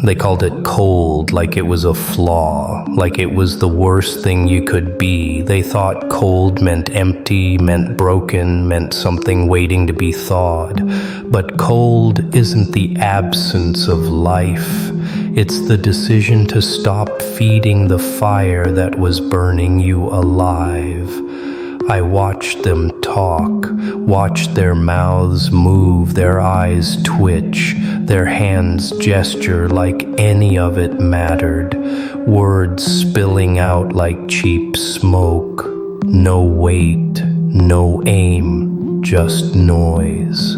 They called it cold, like it was a flaw, like it was the worst thing you could be. They thought cold meant empty, meant broken, meant something waiting to be thawed. But cold isn't the absence of life. It's the decision to stop feeding the fire that was burning you alive. I watched them talk, watched their mouths move, their eyes twitch, their hands gesture like any of it mattered, words spilling out like cheap smoke. No weight, no aim, just noise.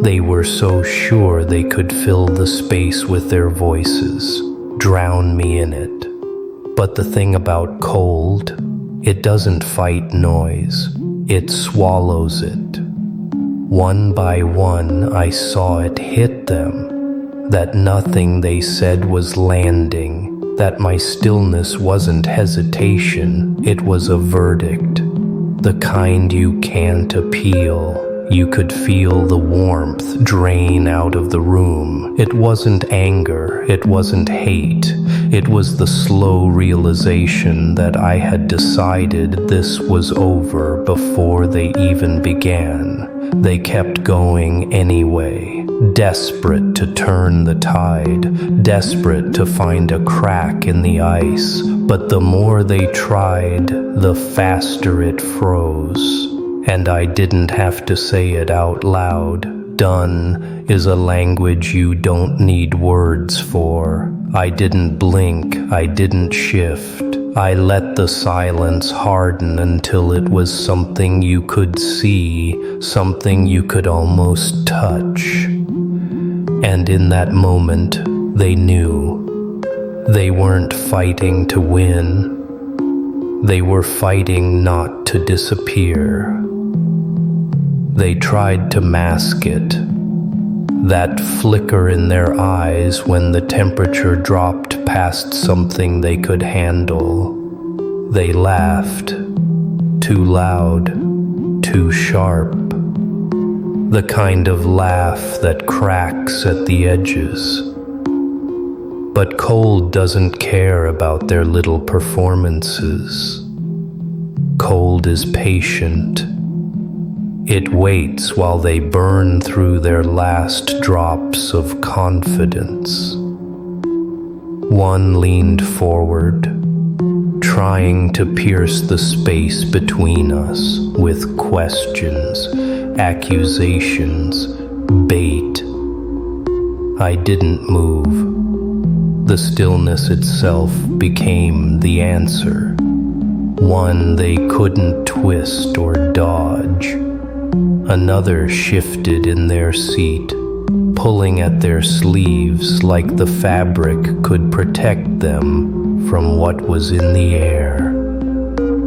They were so sure they could fill the space with their voices, drown me in it. But the thing about cold, it doesn't fight noise, it swallows it. One by one, I saw it hit them, that nothing they said was landing, that my stillness wasn't hesitation, it was a verdict, the kind you can't appeal. You could feel the warmth drain out of the room. It wasn't anger, it wasn't hate. It was the slow realization that I had decided this was over before they even began. They kept going anyway, desperate to turn the tide, desperate to find a crack in the ice. But the more they tried, the faster it froze. And I didn't have to say it out loud. Done is a language you don't need words for. I didn't blink, I didn't shift. I let the silence harden until it was something you could see, something you could almost touch. And in that moment, they knew. They weren't fighting to win. They were fighting not to disappear. They tried to mask it, that flicker in their eyes when the temperature dropped past something they could handle. They laughed, too loud, too sharp, the kind of laugh that cracks at the edges. But cold doesn't care about their little performances. Cold is patient. It waits while they burn through their last drops of confidence. One leaned forward, trying to pierce the space between us with questions, accusations, bait. I didn't move. The stillness itself became the answer, one they couldn't twist or dodge. Another shifted in their seat, pulling at their sleeves like the fabric could protect them from what was in the air.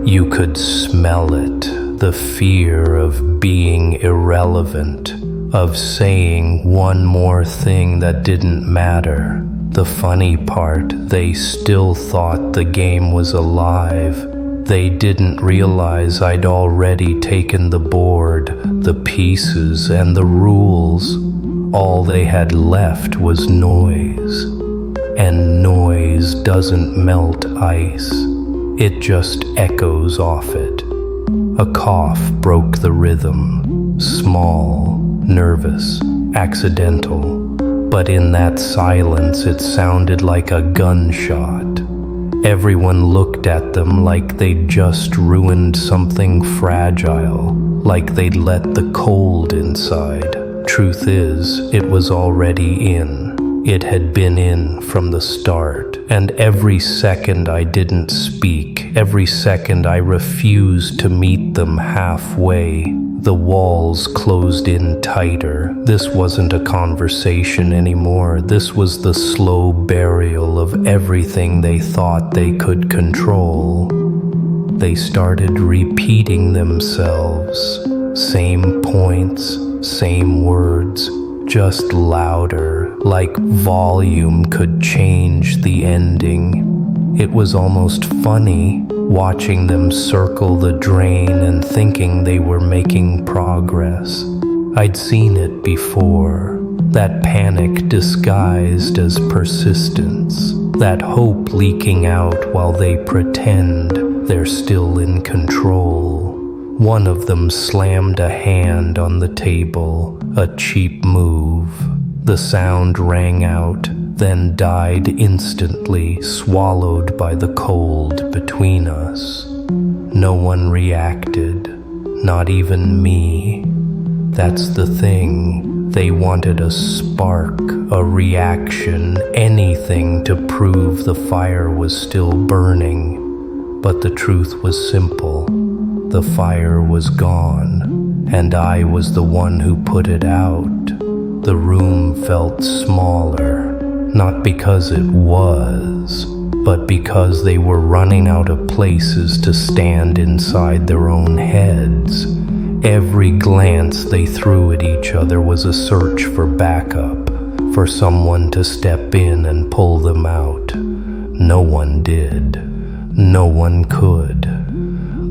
You could smell it, the fear of being irrelevant, of saying one more thing that didn't matter. The funny part, they still thought the game was alive. They didn't realize I'd already taken the board, the pieces, and the rules. All they had left was noise. And noise doesn't melt ice. It just echoes off it. A cough broke the rhythm. Small, nervous, accidental. But in that silence it sounded like a gunshot. Everyone looked at them like they'd just ruined something fragile, like they'd let the cold inside. Truth is, it was already in. It had been in from the start, and every second I didn't speak, every second I refused to meet them halfway, the walls closed in tighter. This wasn't a conversation anymore. This was the slow burial of everything they thought they could control. They started repeating themselves. Same points, same words, just louder, like volume could change the ending. It was almost funny watching them circle the drain and thinking they were making progress. I'd seen it before. that panic disguised as persistence, that hope leaking out while they pretend they're still in control. One of them slammed a hand on the table, a cheap move. The sound rang out, then died instantly, swallowed by the cold between us. No one reacted, not even me. That's the thing. They wanted a spark, a reaction, anything to prove the fire was still burning. But the truth was simple. The fire was gone, and I was the one who put it out. The room felt smaller, not because it was, but because they were running out of places to stand inside their own heads. Every glance they threw at each other was a search for backup, for someone to step in and pull them out. No one did. No one could.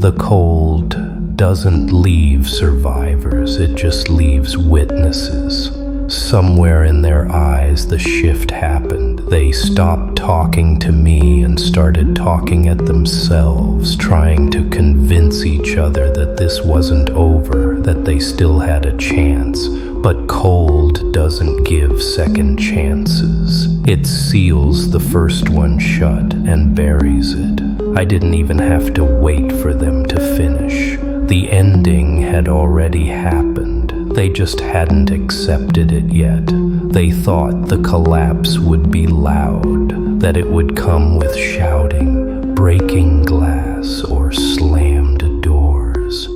The cold doesn't leave survivors, it just leaves witnesses. Somewhere in their eyes the shift happened. They stopped talking to me and started talking at themselves, trying to convince each other that this wasn't over, that they still had a chance. But cold doesn't give second chances. It seals the first one shut and buries it. I didn't even have to wait for them to finish. The ending had already happened. They just hadn't accepted it yet. They thought the collapse would be loud, that it would come with shouting, breaking glass, or slammed doors.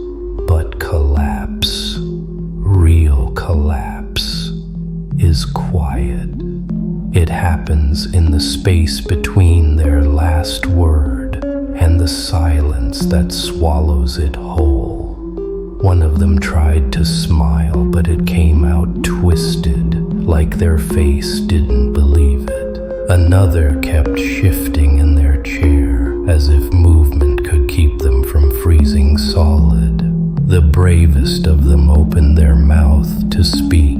But collapse, real collapse, is quiet. It happens in the space between their last word and the silence that swallows it whole. One of them tried to smile, but it came out twisted, like their face didn't believe it. Another kept shifting in their chair, as if movement could keep them from freezing solid. The bravest of them opened their mouth to speak,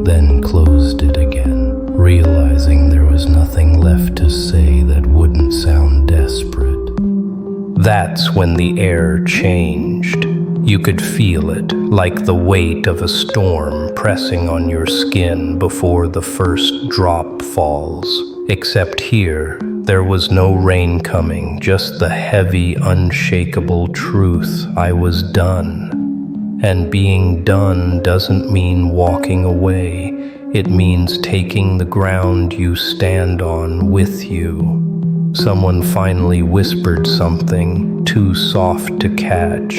then closed it again, realizing there was nothing left to say that wouldn't sound desperate. That's when the air changed. You could feel it, like the weight of a storm pressing on your skin before the first drop falls. Except here, there was no rain coming, just the heavy, unshakable truth. I was done. And being done doesn't mean walking away. It means taking the ground you stand on with you. Someone finally whispered something too soft to catch,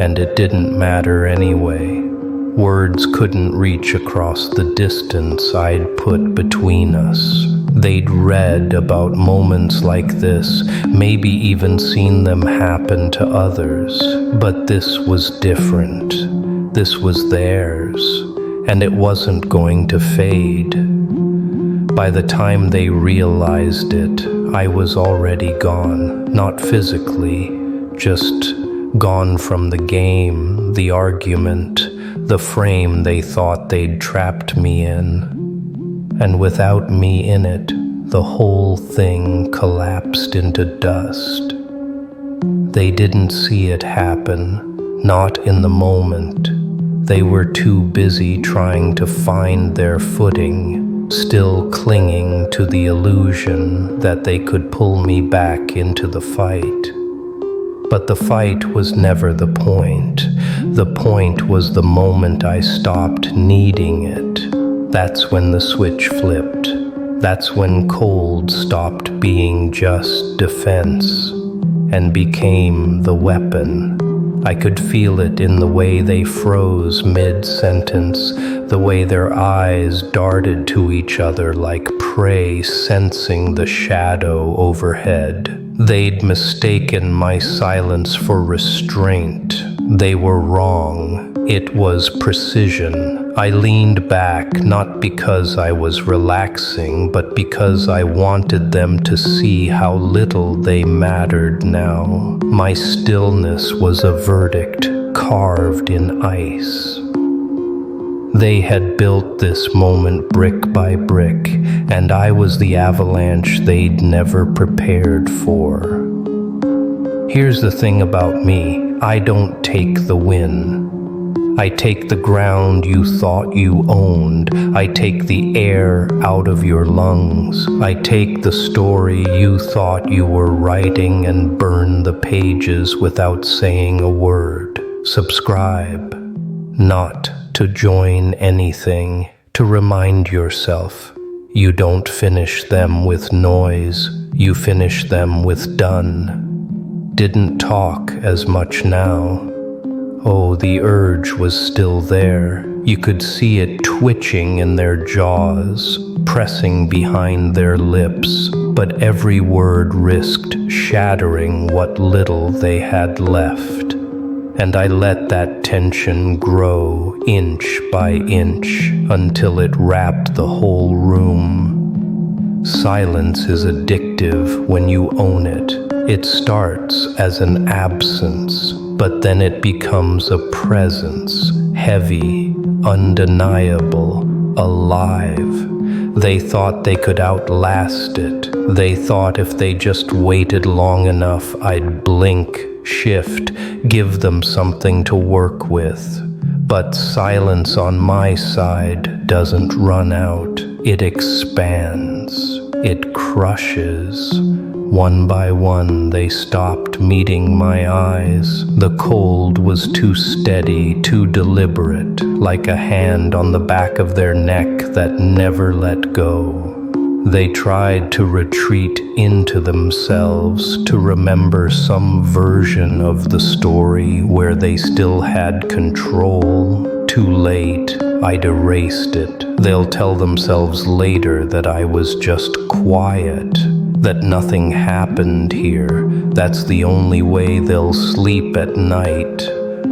and it didn't matter anyway. Words couldn't reach across the distance I'd put between us. They'd read about moments like this, maybe even seen them happen to others. But this was different. This was theirs, and it wasn't going to fade. By the time they realized it, I was already gone. Not physically, just gone from the game, the argument, the frame they thought they'd trapped me in. And without me in it, the whole thing collapsed into dust. They didn't see it happen, not in the moment. They were too busy trying to find their footing, still clinging to the illusion that they could pull me back into the fight. But the fight was never the point. The point was the moment I stopped needing it. That's when the switch flipped. That's when cold stopped being just defense and became the weapon. I could feel it in the way they froze mid-sentence, the way their eyes darted to each other like prey sensing the shadow overhead. They'd mistaken my silence for restraint. They were wrong. It was precision. I leaned back, not because I was relaxing, but because I wanted them to see how little they mattered now. My stillness was a verdict carved in ice. They had built this moment brick by brick, and I was the avalanche they'd never prepared for. Here's the thing about me, I don't take the win. I take the ground you thought you owned. I take the air out of your lungs. I take the story you thought you were writing and burn the pages without saying a word. Subscribe, not to join anything, to remind yourself you don't finish them with noise, you finish them with done. Didn't talk as much now. Oh, the urge was still there. You could see it twitching in their jaws, pressing behind their lips, but every word risked shattering what little they had left. And I let that tension grow inch by inch until it wrapped the whole room. Silence is addictive when you own it. It starts as an absence, but then it becomes a presence, heavy, undeniable, alive. They thought they could outlast it. They thought if they just waited long enough, I'd blink, shift, give them something to work with. But silence on my side doesn't run out. It expands. It crushes. One by one, they stopped meeting my eyes. The cold was too steady, too deliberate, like a hand on the back of their neck that never let go. They tried to retreat into themselves, to remember some version of the story where they still had control. Too late, I'd erased it. They'll tell themselves later that I was just quiet, that nothing happened here. That's the only way they'll sleep at night.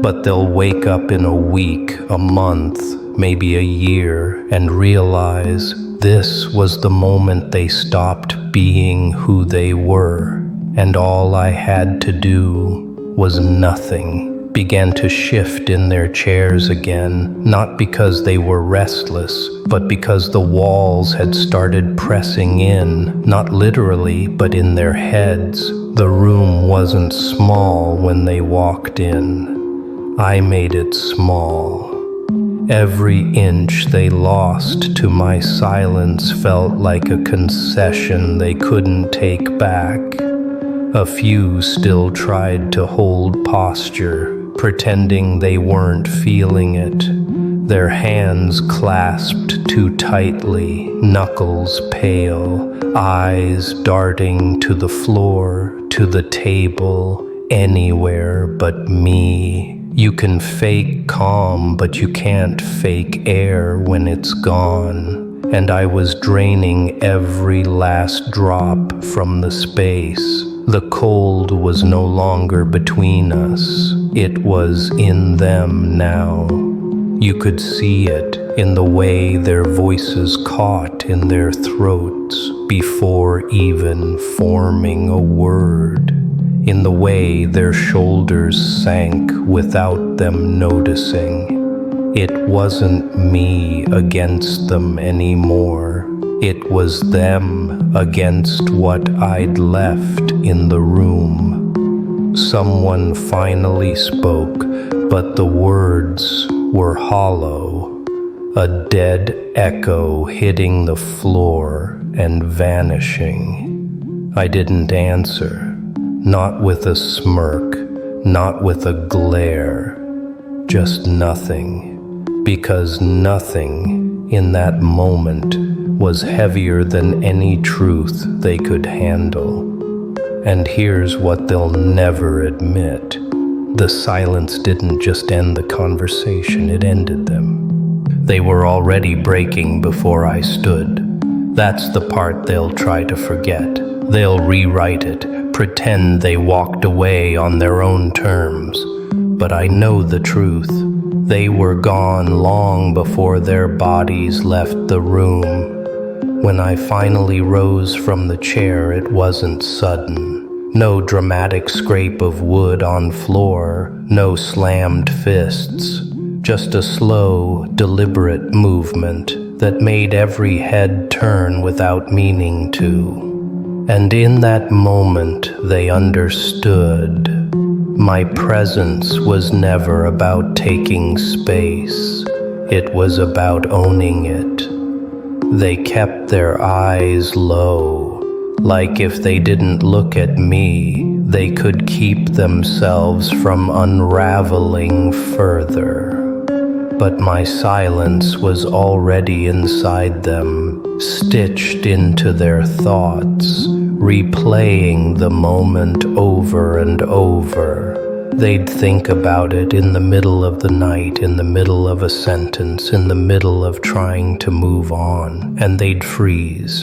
But they'll wake up in a week, a month, maybe a year, and realize this was the moment they stopped being who they were, and all I had to do was nothing. Began to shift in their chairs again, not because they were restless, but because the walls had started pressing in, not literally, but in their heads. The room wasn't small when they walked in. I made it small. Every inch they lost to my silence felt like a concession they couldn't take back. A few still tried to hold posture, pretending they weren't feeling it. Their hands clasped too tightly, knuckles pale, eyes darting to the floor, to the table, anywhere but me. You can fake calm, but you can't fake air when it's gone. And I was draining every last drop from the space. The cold was no longer between us. It was in them now. You could see it in the way their voices caught in their throats before even forming a word, in the way their shoulders sank without them noticing. It wasn't me against them anymore. It was them against what I'd left in the room. Someone finally spoke, but the words were hollow, a dead echo hitting the floor and vanishing. I didn't answer, not with a smirk, not with a glare, just nothing, because nothing in that moment was heavier than any truth they could handle. And here's what they'll never admit. The silence didn't just end the conversation, it ended them. They were already breaking before I stood. That's the part they'll try to forget. They'll rewrite it, pretend they walked away on their own terms. But I know the truth. They were gone long before their bodies left the room. When I finally rose from the chair, it wasn't sudden. No dramatic scrape of wood on floor, no slammed fists. just a slow, deliberate movement that made every head turn without meaning to. And in that moment they understood. My presence was never about taking space. It was about owning it. They kept their eyes low, like if they didn't look at me, they could keep themselves from unraveling further. But my silence was already inside them, stitched into their thoughts, replaying the moment over and over. They'd think about it in the middle of the night, in the middle of a sentence, in the middle of trying to move on, and they'd freeze.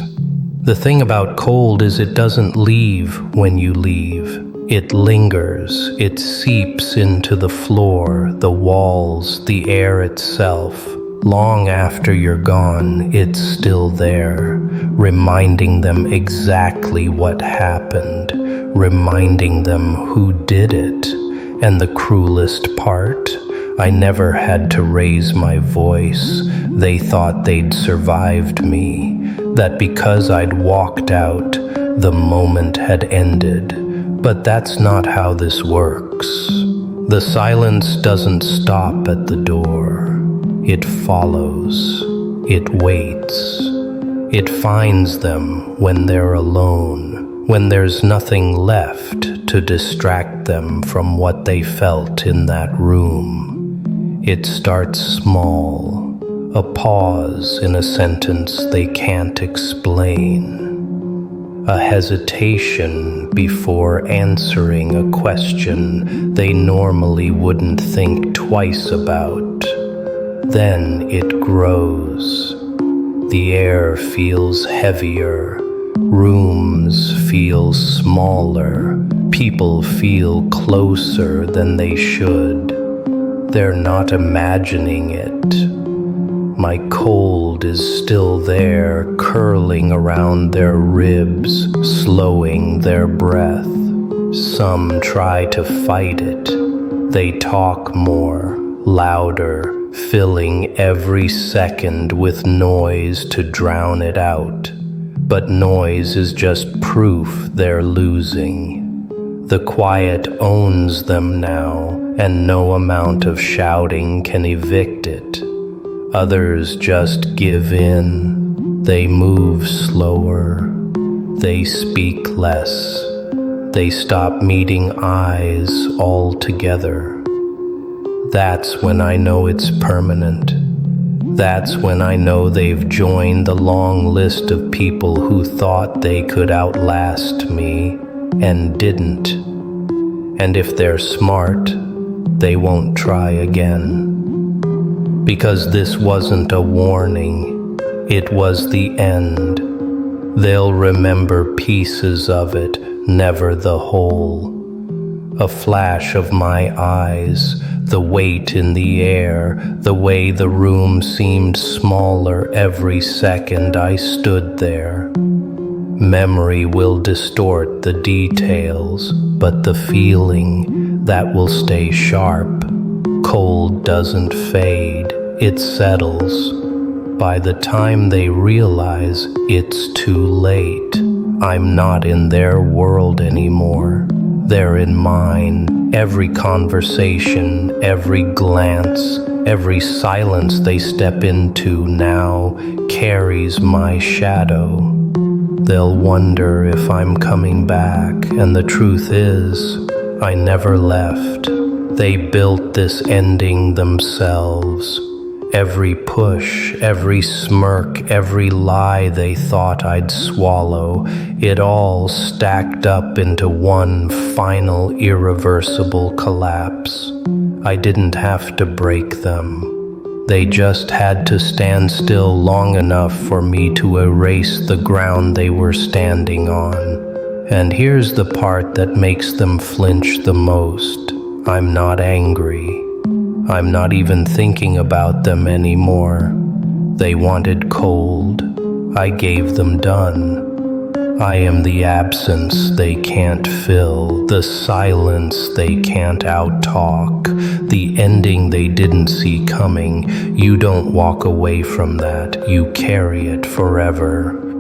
The thing about cold is it doesn't leave when you leave. It lingers, it seeps into the floor, the walls, the air itself. Long after you're gone, it's still there, reminding them exactly what happened, reminding them who did it. And the cruelest part, I never had to raise my voice. They thought they'd survived me, that because I'd walked out, the moment had ended. But that's not how this works. The silence doesn't stop at the door. It follows. It waits. It finds them when they're alone, when there's nothing left to distract them from what they felt in that room. It starts small, a pause in a sentence they can't explain. A hesitation before answering a question they normally wouldn't think twice about. Then it grows. The air feels heavier, rooms feel smaller, people feel closer than they should. They're not imagining it. My cold is still there, curling around their ribs, slowing their breath. Some try to fight it. They talk more, louder, filling every second with noise to drown it out. But noise is just proof they're losing. The quiet owns them now, and no amount of shouting can evict it. Others just give in. They move slower. They speak less. They stop meeting eyes altogether. That's when I know it's permanent. That's when I know they've joined the long list of people who thought they could outlast me and didn't. And if they're smart, they won't try again. Because this wasn't a warning, it was the end. They'll remember pieces of it, never the whole. A flash of my eyes, the weight in the air, the way the room seemed smaller every second I stood there. Memory will distort the details, but the feeling, that will stay sharp. Cold doesn't fade, it settles. By the time they realize it's too late, I'm not in their world anymore. They're in mine. Every conversation, every glance, every silence they step into now carries my shadow. They'll wonder if I'm coming back, and the truth is, I never left. They built this ending themselves. Every push, every smirk, every lie they thought I'd swallow, it all stacked up into one final irreversible collapse. I didn't have to break them. They just had to stand still long enough for me to erase the ground they were standing on. And here's the part that makes them flinch the most. I'm not angry. I'm not even thinking about them anymore. They wanted cold. I gave them done. I am the absence they can't fill, the silence they can't outtalk, the ending they didn't see coming. You don't walk away from that, you carry it forever.